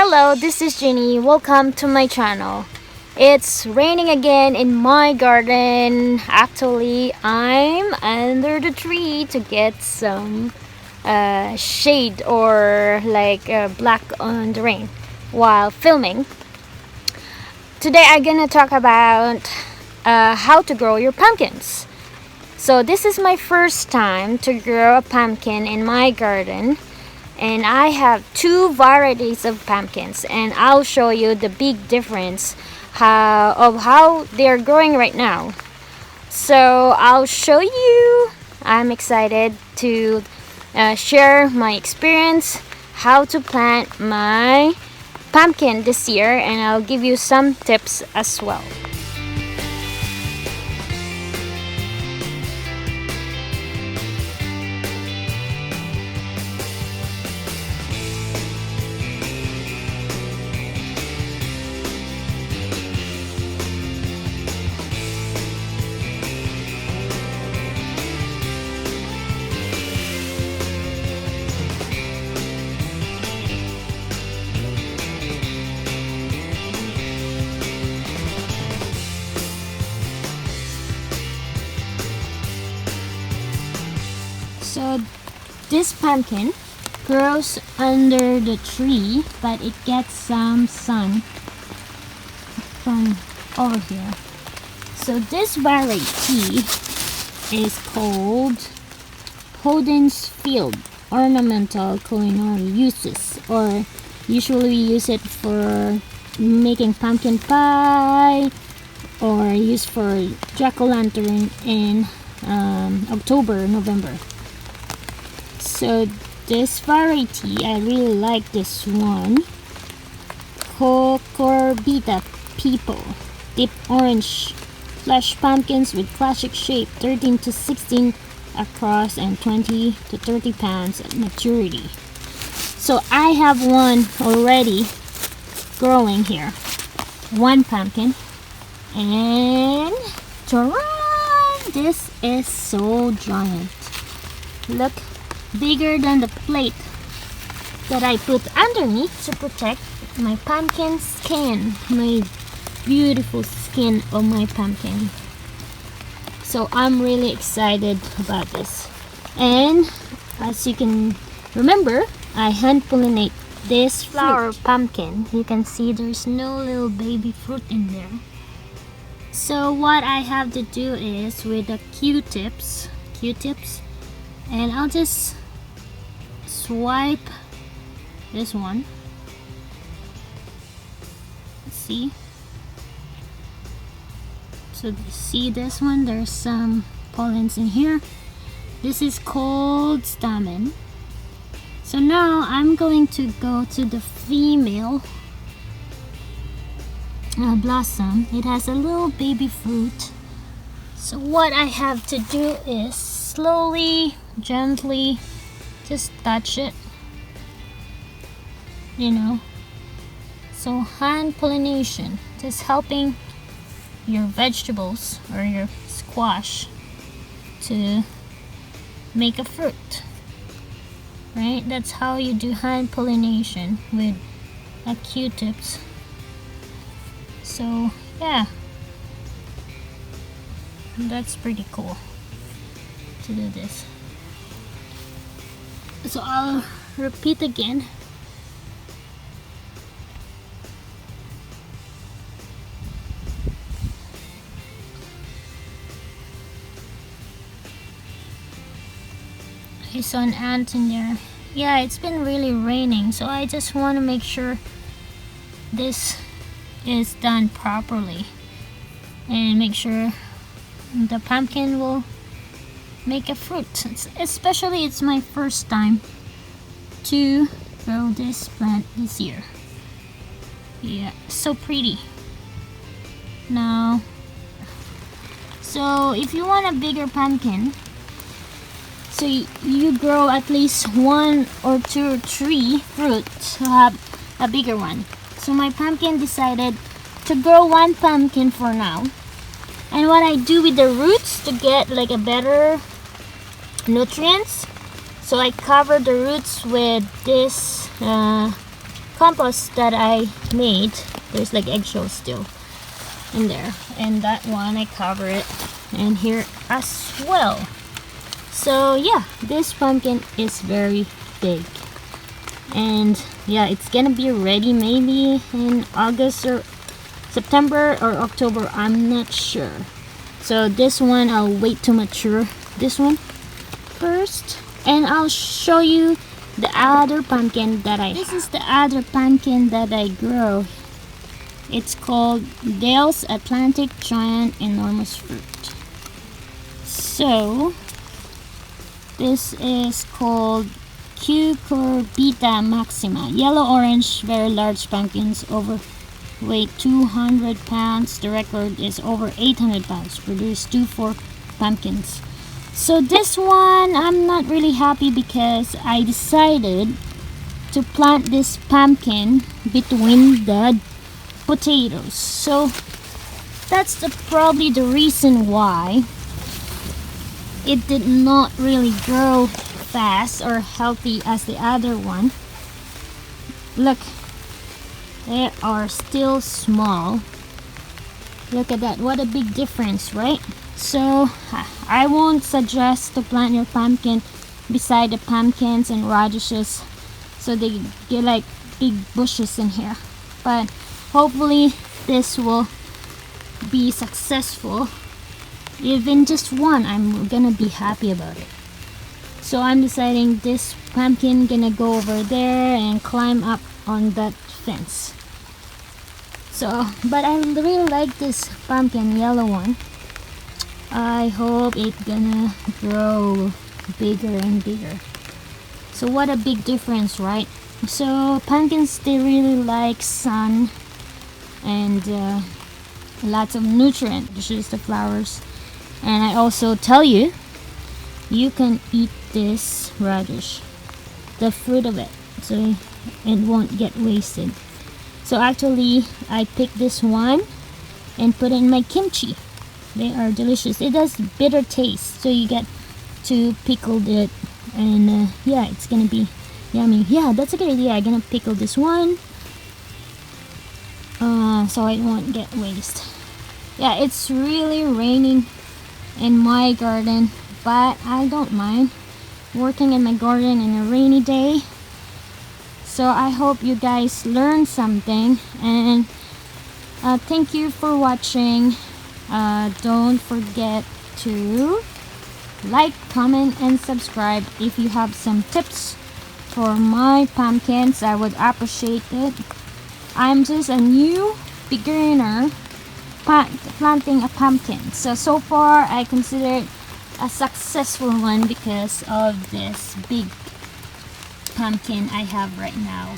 Hello, this is Jenny. Welcome to my channel. It's raining again in my garden. Actually, I'm under the tree to get some shade or black on the rain while filming. Today I'm gonna talk about how to grow your pumpkins. So this is my first time to grow a pumpkin in my garden. And I have two varieties of pumpkins, and I'll show you the big difference of how they're growing right now. So I'll show you. I'm excited to share my experience, how to plant my pumpkin this year, and I'll give you some tips as well. So this pumpkin grows under the tree, but it gets some sun from over here. So this variety is called Holden's Field ornamental culinary uses, or usually we use it for making pumpkin pie or used for jack-o'-lantern in October, November. So this variety, I really like this one. Cucurbita people. Deep orange flesh pumpkins with classic shape, 13 to 16 across and 20 to 30 pounds at maturity. So I have one already growing here. One pumpkin. And ta-da! This is so giant. Look. Bigger than the plate that I put underneath to protect my pumpkin skin, my beautiful skin of my pumpkin. So I'm really excited about this. And as you can remember, I hand pollinate this flower pumpkin. You can see there's no little baby fruit in there. So what I have to do is with the Q-tips, and I'll just swipe this one. See? So see this one? There's some pollens in here. This is called stamen. So now I'm going to go to the female blossom. It has a little baby fruit. So what I have to do is slowly, gently, just touch it, so hand pollination, just helping your vegetables or your squash to make a fruit, right? That's how you do hand pollination with Q-tips. So yeah, that's pretty cool to do this. So I'll repeat again. I saw an ant in there. Yeah, it's been really raining, so I just want to make sure this is done properly and make sure the pumpkin will make a fruit. Especially it's my first time to grow this plant this year. Yeah, so pretty. Now, so if you want a bigger pumpkin, so you grow at least 1 or 2 or 3 fruits to have a bigger one. So my pumpkin decided to grow one pumpkin for now. And what I do with the roots to get like a better nutrients, so I cover the roots with this compost that I made, there's like eggshells still in there, and that one I cover it, and here as well. So yeah, this pumpkin is very big, and yeah, it's gonna be ready maybe in August or September or October, I'm not sure. So this one I'll wait to mature this one first, and I'll show you the other pumpkin that I have. This is the other pumpkin that I grow. It's called Dale's Atlantic Giant Enormous Fruit. So this is called Cucurbita maxima. Yellow-orange, very large pumpkins, overweight 200 pounds. The record is over 800 pounds. Produced 2-4 pumpkins. So this one, I'm not really happy because I decided to plant this pumpkin between the potatoes. So that's probably the reason why it did not really grow fast or healthy as the other one. Look, they are still small. Look at that, what a big difference, right? So I won't suggest to plant your pumpkin beside the pumpkins and radishes, so they get like big bushes in here. But hopefully this will be successful. Even just one, I'm gonna be happy about it. So I'm deciding this pumpkin gonna go over there and climb up on that fence. So, but I really like this pumpkin, yellow one. I hope it's gonna grow bigger and bigger. So what a big difference, right? So pumpkins, they really like sun and lots of nutrient, which is the flowers. And I also tell you, you can eat this radish, the fruit of it, so it won't get wasted. So actually I picked this one and put it in my kimchi. They are delicious. It has bitter taste, so you get to pickle it, and yeah, it's gonna be yummy. Yeah, that's a good idea. I'm gonna pickle this one so it won't get waste. Yeah, it's really raining in my garden, but I don't mind working in my garden in a rainy day. So I hope you guys learned something, and thank you for watching. Don't forget to like, comment, and subscribe. If you have some tips for my pumpkins, I would appreciate it. I'm just a new beginner planting a pumpkin, so far I consider it a successful one because of this big pumpkin I have right now.